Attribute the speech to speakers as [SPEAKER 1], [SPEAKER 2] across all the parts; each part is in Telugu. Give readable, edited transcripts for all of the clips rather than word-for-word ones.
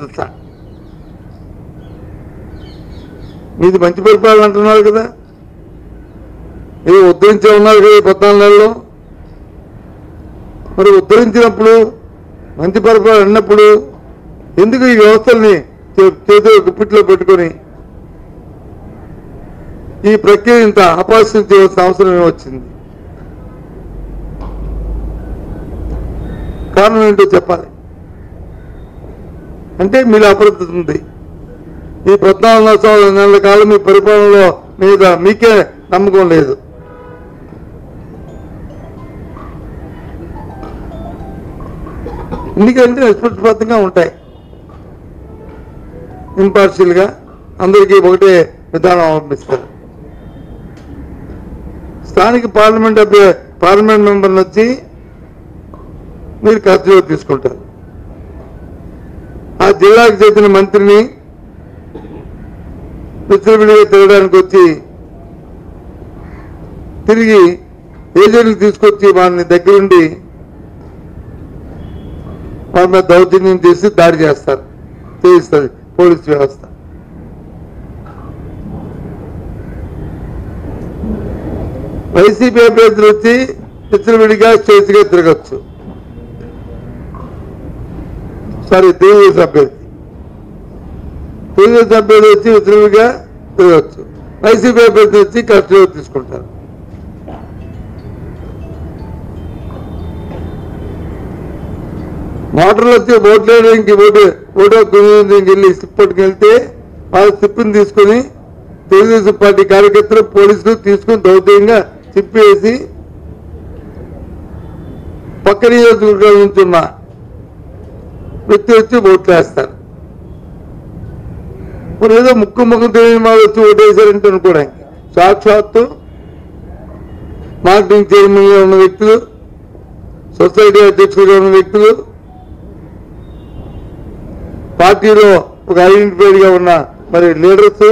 [SPEAKER 1] బాధ్యత. మీది మంచి పరిపాలన అంటున్నారు కదా, ఇది ఉద్ధరించే ఉన్నారు కదా 14 నెలల్లో. మరి ఉద్ధరించినప్పుడు మంచి పరిపాలన అన్నప్పుడు ఎందుకు ఈ వ్యవస్థల్ని చేతిలో గుప్పిట్లో పెట్టుకొని ఈ ప్రక్రియ ఇంత అపహాస్యం చేయాల్సిన అవసరం ఏమొచ్చింది? కారణం ఏంటో చెప్పాలి. అంటే మీలో అప్రతిష్ట ఉంది. ఈ 14 నెలల కాలం మీ పరిపాలనలో మీద మీకే నమ్మకం లేదు. ఎందుకంటే నిష్పక్షపాతంగా ఉంటాయి, ఇంపార్షియల్గా అందరికీ ఒకటే విధానం అవలంబిస్తారు. స్థానిక పార్లమెంట్ మెంబర్ని వచ్చి మీరు ఖర్చులో తీసుకుంటారు. ఆ జిల్లాకు చెందిన మంత్రిని విచ్చలవిడిగా తిరగడానికి వచ్చి తిరిగి ఏజెంట్లు తీసుకొచ్చి వారిని దగ్గరుండి వారి మీద దౌర్జన్యం చేసి దాడి చేయిస్తుంది పోలీసు వ్యవస్థ. వైసీపీ అభ్యర్థులు వచ్చి విచ్చలవిడిగా స్వేచ్ఛగా తిరగచ్చు. తెలుగుదేశం అభ్యర్థి వచ్చి విచ్చలవిడిగా తిరగచ్చు. వైసీపీ అభ్యర్థి వచ్చి కస్టడీలో తీసుకుంటారు. మోటార్లు వచ్చి ఓట్లేయడానికి ఓటు వెళ్ళి స్లిప్ పట్టుకెళ్తే వాళ్ళు స్లిప్ని తీసుకుని తెలుగుదేశం పార్టీ కార్యకర్తలు పోలీసులు తీసుకుని దౌర్జన్యంగా తిప్పేసి పక్క నియోజకవర్గాల నుంచి ఉన్న వ్యక్తి వచ్చి ఓట్లు వేస్తారు. మరి ఏదో ముక్కు తెలియని వాళ్ళు వచ్చి ఓటేశారంటే అనుకోవడానికి సాక్షాత్తు మార్కెటింగ్ చైర్మన్గా ఉన్న వ్యక్తులు, సొసైటీ అధ్యక్షులుగా ఉన్న వ్యక్తులు, పార్టీలో ఒక ఐడెంటిఫైడ్గా ఉన్న మరి లీడర్స్,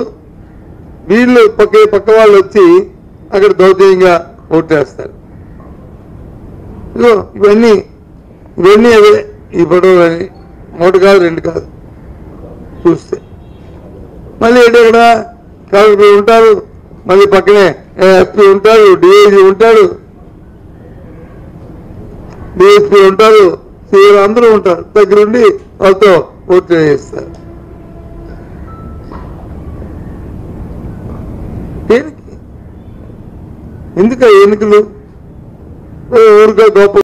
[SPEAKER 1] వీళ్ళు పక్క వాళ్ళు వచ్చి అక్కడ దౌర్జన్యంగా ఓటేస్తారు. ఇవన్నీ అవే ఈ ఫోటోలు అని 1 కాదు 2 కాదు చూస్తే. మళ్ళీ ఇక్కడ కలెక్టర్ ఉంటారు, మళ్ళీ పక్కనే ఎస్పీ ఉంటారు, డిఐజీ ఉంటాడు, డిఎస్పీ ఉంటారు, సీఎం అందరూ ఉంటారు. దగ్గరుండి వాళ్ళతో ఓట్లు వేస్తారు. దేనికి? ఎందుకు ఎన్నికలు ఊరిగా గొప్ప